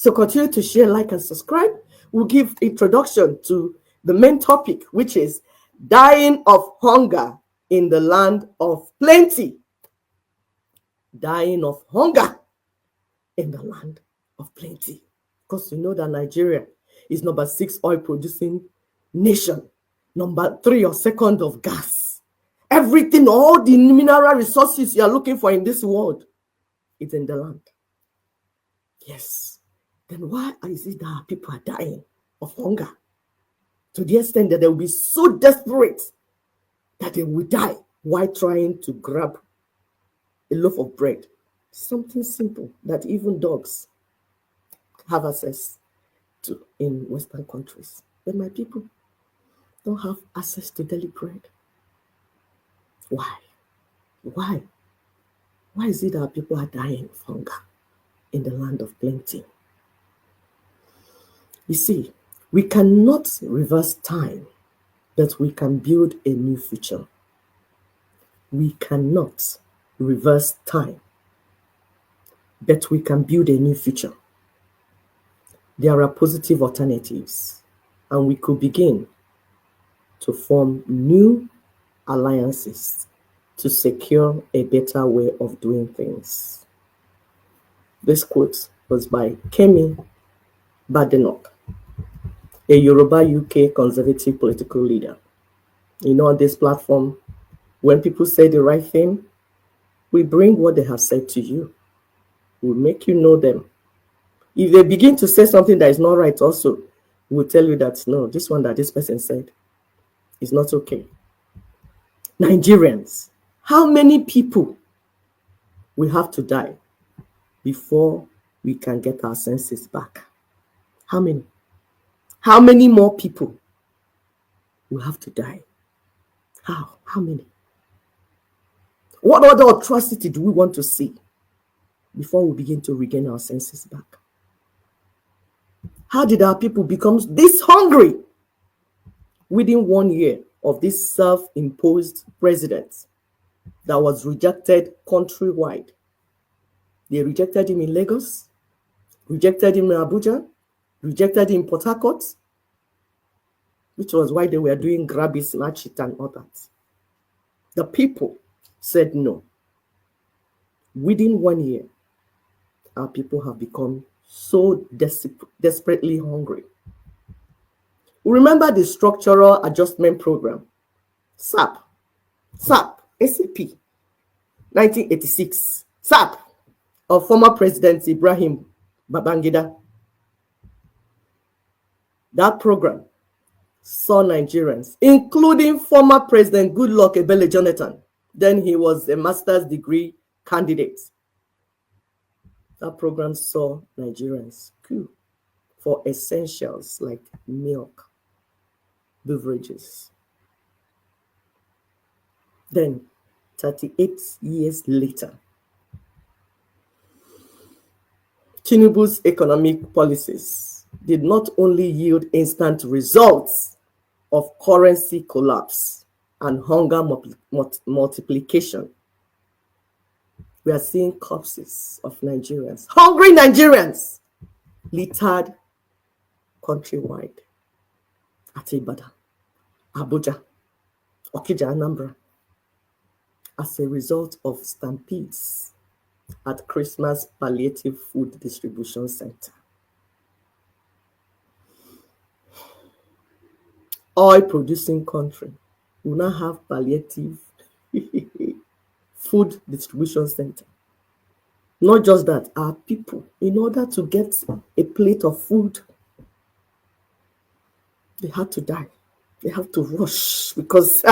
So continue to share, like, and subscribe. We'll give introduction to the main topic, which is dying of hunger in the land of plenty. Dying of hunger in the land of plenty. Because you know that Nigeria is number 6 oil producing nation, number 3 or second of gas. Everything, all the mineral resources you are looking for in this world is in the land. Yes. Then why is it that people are dying of hunger? To the extent that they will be so desperate that they will die while trying to grab a loaf of bread. Something simple that even dogs have access to in Western countries. But my people don't have access to daily bread. Why? Why? Why is it that people are dying of hunger in the land of plenty? You see, we cannot reverse time, but we can build a new future. We cannot reverse time, but we can build a new future. There are positive alternatives, and we could begin to form new alliances to secure a better way of doing things. This quote was by Kemi Badenoch, a Yoruba UK conservative political leader. You know, on this platform, when people say the right thing, we bring what they have said to you. We'll make you know them. If they begin to say something that is not right also, we'll tell you that, no, this one that this person said is not okay. Nigerians, how many people will have to die before we can get our senses back? How many? How many more people will have to die? How? How many? What other atrocity do we want to see before we begin to regain our senses back? How did our people become this hungry within 1 year of this self-imposed president that was rejected countrywide? They rejected him in Lagos, rejected him in Abuja, rejected him in Port Harcourt, which was why they were doing grab it, snatch it, and all that. The people said no. Within 1 year, our people have become so desperately hungry. Remember the Structural Adjustment Program, SAP, SAP, 1986, SAP, of former President Ibrahim Babangida. That program saw Nigerians, including former President Goodluck Ebele Jonathan, then he was a master's degree candidate. That program saw Nigerians queue for essentials like milk, beverages. Then, 38 years later, Tinubu's economic policies did not only yield instant results of currency collapse and hunger multiplication. We are seeing corpses of Nigerians, hungry Nigerians, littered countrywide at Ibadan, Abuja, Okija, Anambra, as a result of stampedes at Christmas Palliative Food Distribution Center. Oil-producing country will now have palliative food distribution center. Not just that, our people, in order to get a plate of food, they had to die. They have to rush because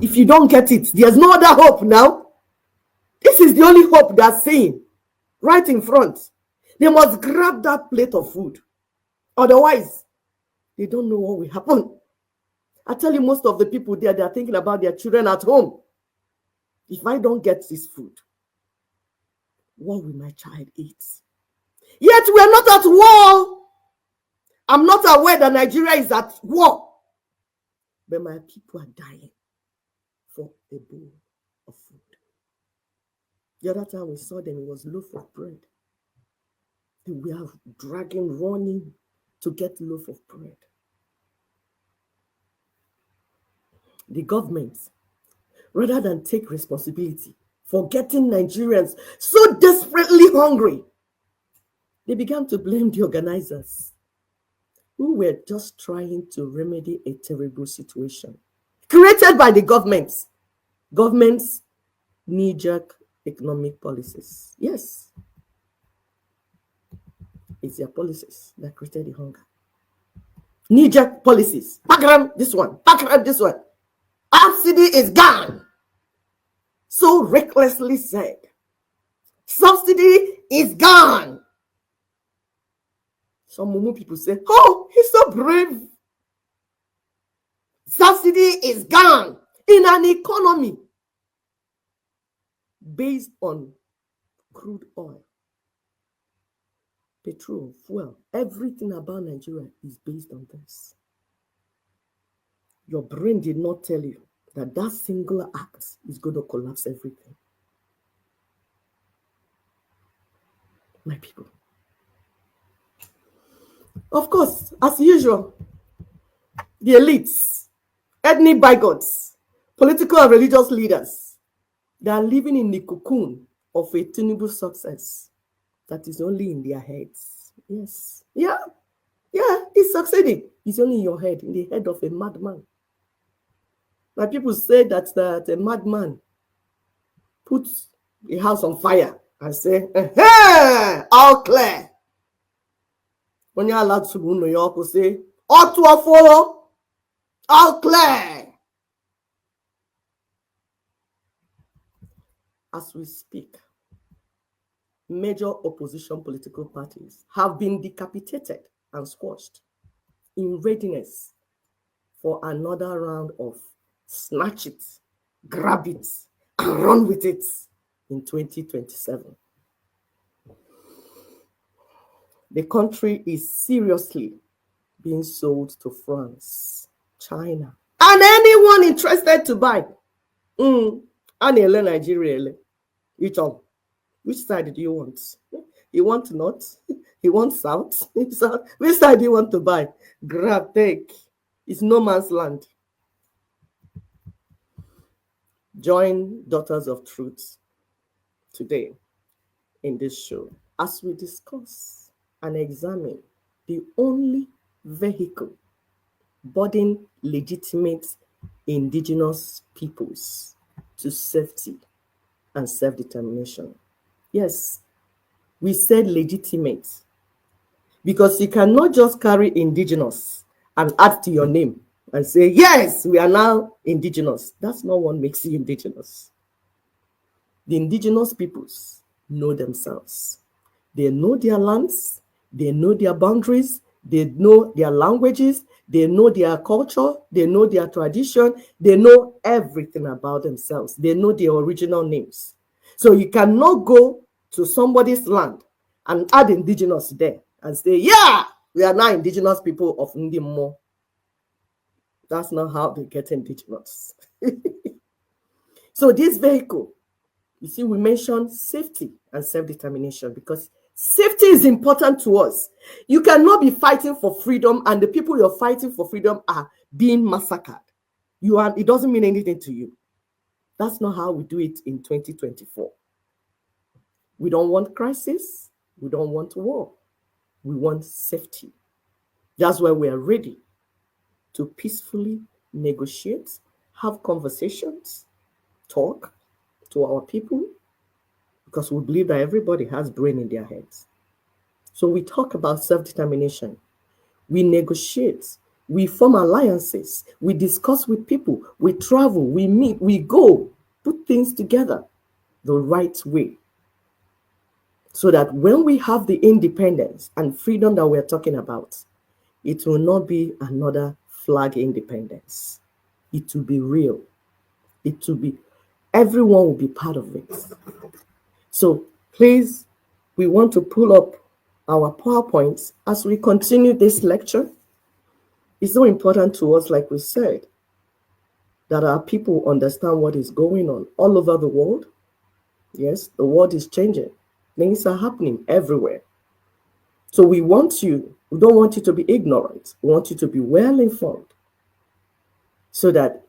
if you don't get it, there's no other hope now. This is the only hope they're seeing right in front. They must grab that plate of food. Otherwise, they don't know what will happen. I tell you, most of the people there, they're thinking about their children at home. If I don't get this food, what will my child eat? Yet we're not at war. I'm not aware that Nigeria is at war. But my people are dying for a bowl of food. The other time we saw them, it was loaf of bread. We are dragging, running to get loaf of bread. The government, rather than take responsibility for getting Nigerians so desperately hungry, they began to blame the organizers who were just trying to remedy a terrible situation created by the government's knee-jerk economic policies. Yes, it's their policies that created the hunger. Knee-jerk policies. Background this one. Background this one. Subsidy is gone. So recklessly said. Subsidy is gone. Some Mumu people say, oh, he's so brave. Subsidy is gone. In an economy based on crude oil, petrol, fuel, everything about Nigeria is based on this. Your brain did not tell you that that singular act is going to collapse everything. My people. Of course, as usual, the elites, ethnic bigots, political and religious leaders, they are living in the cocoon of a Tinubu success that is only in their heads. Yes. Yeah, it's succeeding. It's only in your head, in the head of a madman. My people say that a madman puts a house on fire and say, hey, all clear. When you're allowed to New York, will say, all clear. As we speak, major opposition political parties have been decapitated and squashed in readiness for another round of snatch it, grab it, and run with it in 2027. The country is seriously being sold to France, China, and anyone interested to buy. Anele Nigeria. Which side do you want? You want north? You want south? Which side do you want to buy? Grab, take. It's no man's land. Join Daughters of Truth today in this show as we discuss and examine the only vehicle boarding legitimate indigenous peoples to safety and self-determination. Yes, we said legitimate because you cannot just carry indigenous and add to your name and say, yes, we are now indigenous. That's not what makes you indigenous. The indigenous peoples know themselves. They know their lands, they know their boundaries, they know their languages, they know their culture, they know their tradition, they know everything about themselves. They know their original names. So you cannot go to somebody's land and add indigenous there and say, yeah, we are now indigenous people of Ndimo. That's not how they get indigenous. So this vehicle, you see, we mentioned safety and self-determination because safety is important to us. You cannot be fighting for freedom and the people you're fighting for freedom are being massacred. It doesn't mean anything to you. That's not how we do it in 2024. We don't want crisis. We don't want war. We want safety. That's why we are ready to peacefully negotiate, have conversations, talk to our people, because we believe that everybody has brain in their heads. So we talk about self-determination. We negotiate. We form alliances. We discuss with people. We travel. We meet. We go. Put things together the right way. So that when we have the independence and freedom that we're talking about, it will not be another flag independence. It will be real. It will be, everyone will be part of it. So please, we want to pull up our PowerPoints as we continue this lecture. It's so important to us, like we said, that our people understand what is going on all over the world. Yes, the world is changing. Things are happening everywhere. So we don't want you to be ignorant. We want you to be well informed so that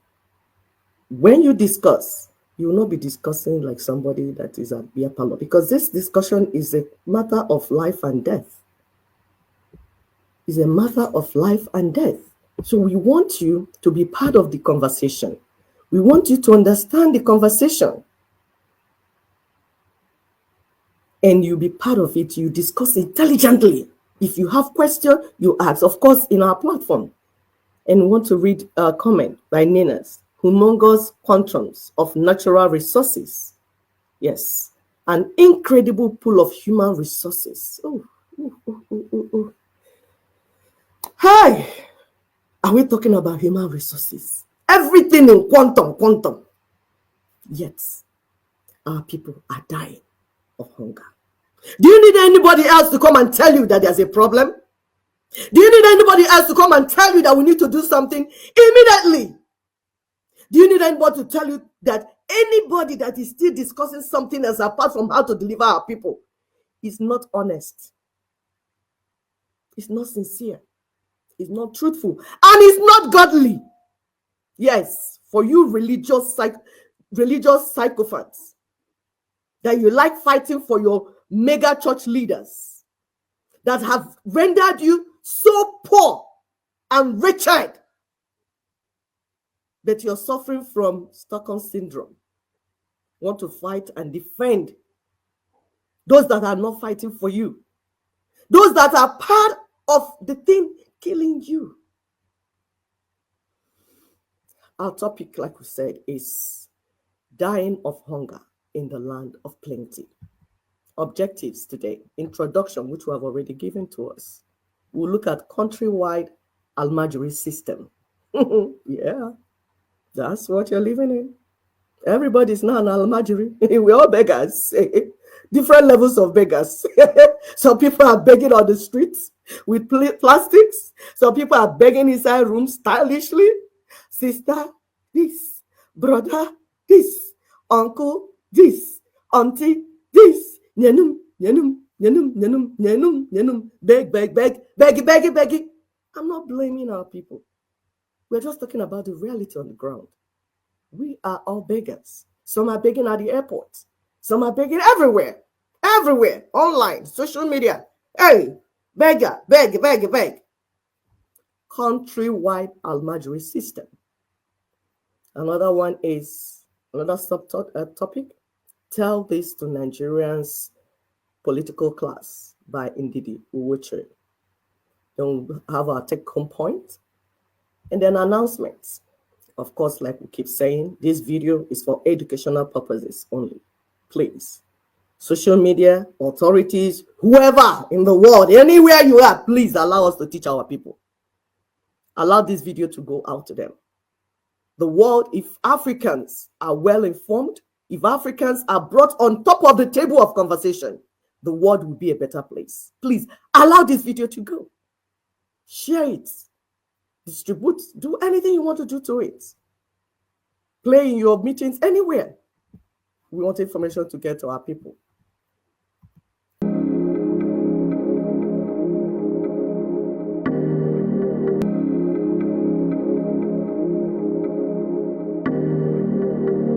when you discuss, you will not be discussing like somebody that is at beer parlor, because this discussion is a matter of life and death. It's a matter of life and death. So we want you to be part of the conversation. We want you to understand the conversation. And you be part of it. You discuss intelligently. If you have questions, you ask. Of course, in our platform. And we want to read a comment by Ninas. Humongous quantities of natural resources. Yes. An incredible pool of human resources. Hi. Are we talking about human resources? Everything in quantum. Yet, our people are dying of hunger. Do you need anybody else to come and tell you that there's a problem? Do you need anybody else to come and tell you that we need to do something immediately? Do you need anybody to tell you that anybody that is still discussing something else apart from how to deliver our people is not honest? It's not sincere. It's not truthful. And it's not godly. Yes, for you religious psychopaths that you like fighting for your mega church leaders that have rendered you so poor and wretched that you're suffering from Stockholm syndrome. Want to fight and defend those that are not fighting for you, those that are part of the thing killing you. Our topic, like we said, is dying of hunger in the land of plenty. Objectives today, introduction, which we have already given to us. We'll look at countrywide Almajiri system. Yeah, that's what you're living in. Everybody's now an Almajiri. We're all beggars. Different levels of beggars. Some people are begging on the streets with plastics. Some people are begging inside rooms stylishly. Sister, this. Brother, this. Uncle, this. Auntie, this. Nyanum, nyanum, nyanum, nyanum, nyanum, nyanum. Begging. I'm not blaming our people. We're just talking about the reality on the ground. We are all beggars. Some are begging at the airport. Some are begging everywhere. Online, social media. Hey, beggar, beg. Countrywide Almajiri system. Another one is, another subtopic, Tell This to Nigerians' Political Class by Ndidi Uwoche. Then we'll have our take-home point. And then announcements. Of course, like we keep saying, this video is for educational purposes only. Please. Social media, authorities, whoever in the world, anywhere you are, please allow us to teach our people. Allow this video to go out to them. The world, if Africans are well informed, if Africans are brought on top of the table of conversation, the world will be a better place. Please allow this video to go. Share it. Distribute. Do anything you want to do to it. Play in your meetings anywhere. We want information to get to our people.